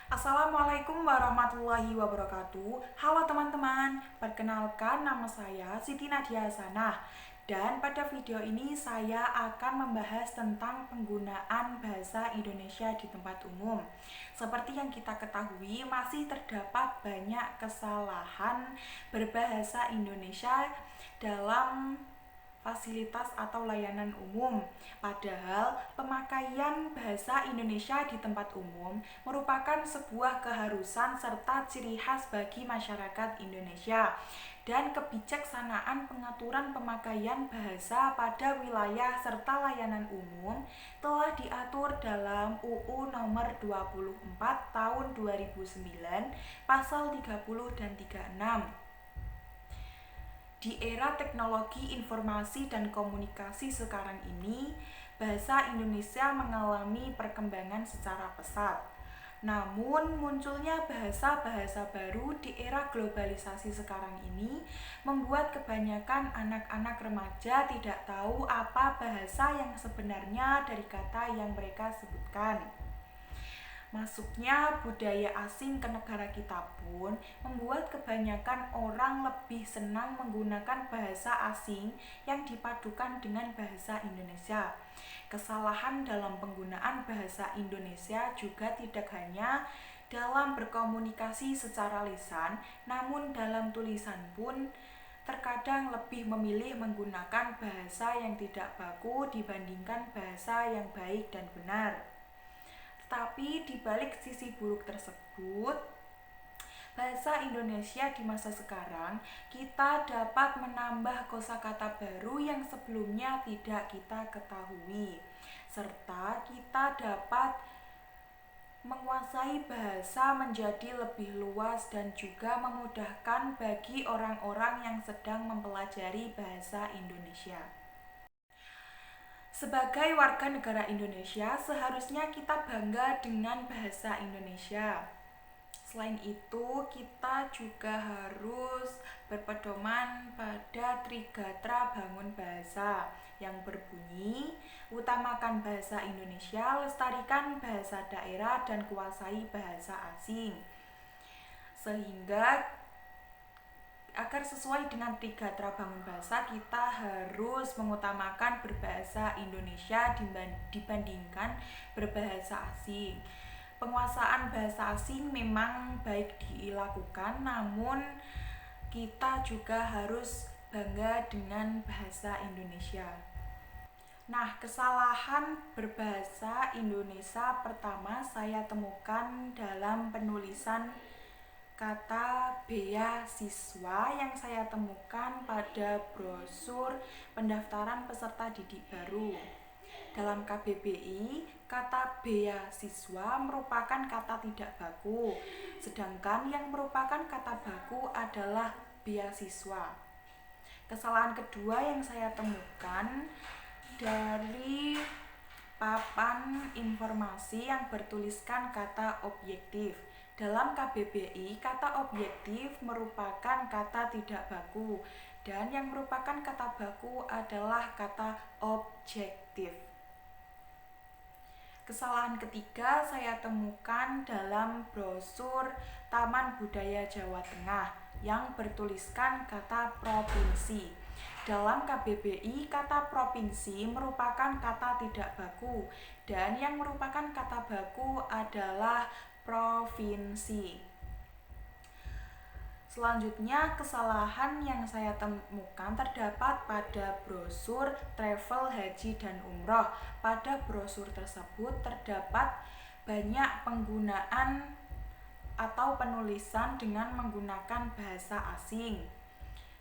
Assalamualaikum warahmatullahi wabarakatuh. Halo teman-teman, perkenalkan nama saya Siti Nadia Hasanah. Dan pada video ini saya akan membahas tentang penggunaan bahasa Indonesia di tempat umum. Seperti yang kita ketahui, masih terdapat banyak kesalahan berbahasa Indonesia dalam fasilitas atau layanan umum. Padahal pemakaian bahasa Indonesia di tempat umum merupakan sebuah keharusan serta ciri khas bagi masyarakat Indonesia, dan kebijaksanaan pengaturan pemakaian bahasa pada wilayah serta layanan umum telah diatur dalam UU nomor 24 tahun 2009 pasal 30 dan 36. Di era teknologi informasi dan komunikasi sekarang ini, bahasa Indonesia mengalami perkembangan secara pesat. Namun, munculnya bahasa-bahasa baru di era globalisasi sekarang ini membuat kebanyakan anak-anak remaja tidak tahu apa bahasa yang sebenarnya dari kata yang mereka sebutkan. Masuknya budaya asing ke negara kita pun membuat kebanyakan orang lebih senang menggunakan bahasa asing yang dipadukan dengan bahasa Indonesia. Kesalahan dalam penggunaan bahasa Indonesia juga tidak hanya dalam berkomunikasi secara lisan, namun dalam tulisan pun terkadang lebih memilih menggunakan bahasa yang tidak baku dibandingkan bahasa yang baik dan benar. Tapi di balik sisi buruk tersebut, bahasa Indonesia di masa sekarang kita dapat menambah kosakata baru yang sebelumnya tidak kita ketahui, serta kita dapat menguasai bahasa menjadi lebih luas dan juga memudahkan bagi orang-orang yang sedang mempelajari bahasa Indonesia. Sebagai warga negara Indonesia, seharusnya kita bangga dengan bahasa Indonesia. Selain itu, kita juga harus berpedoman pada Trigatra Bangun Bahasa yang berbunyi, utamakan bahasa Indonesia, lestarikan bahasa daerah, dan kuasai bahasa asing. Sehingga agar sesuai dengan Trigatra Bangun Bahasa, kita harus mengutamakan berbahasa Indonesia dibandingkan berbahasa asing. Penguasaan bahasa asing memang baik dilakukan, namun kita juga harus bangga dengan bahasa Indonesia. Nah, kesalahan berbahasa Indonesia pertama saya temukan dalam penulisan kata beasiswa yang saya temukan pada brosur pendaftaran peserta didik baru. Dalam KBBI, kata beasiswa merupakan kata tidak baku, sedangkan yang merupakan kata baku adalah beasiswa. Kesalahan kedua yang saya temukan dari papan informasi yang bertuliskan kata objektif. Dalam KBBI, kata objektif merupakan kata tidak baku, dan yang merupakan kata baku adalah kata objektif. Kesalahan ketiga saya temukan dalam brosur Taman Budaya Jawa Tengah yang bertuliskan kata provinsi. Dalam KBBI, kata provinsi merupakan kata tidak baku, dan yang merupakan kata baku adalah provinsi. Selanjutnya, kesalahan yang saya temukan terdapat pada brosur travel haji dan umroh. Pada brosur tersebut terdapat banyak penggunaan atau penulisan dengan menggunakan bahasa asing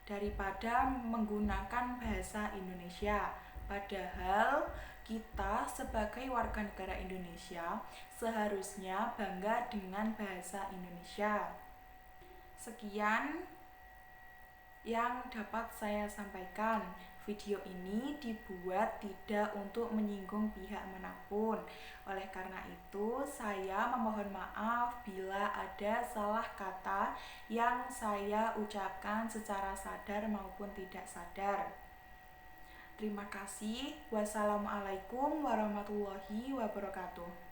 daripada menggunakan bahasa Indonesia. Padahal kita sebagai warga negara Indonesia seharusnya bangga dengan bahasa Indonesia. Sekian yang dapat saya sampaikan. Video ini dibuat tidak untuk menyinggung pihak manapun. Oleh karena itu, saya memohon maaf bila ada salah kata yang saya ucapkan secara sadar maupun tidak sadar. Terima kasih. Wassalamualaikum warahmatullahi wabarakatuh.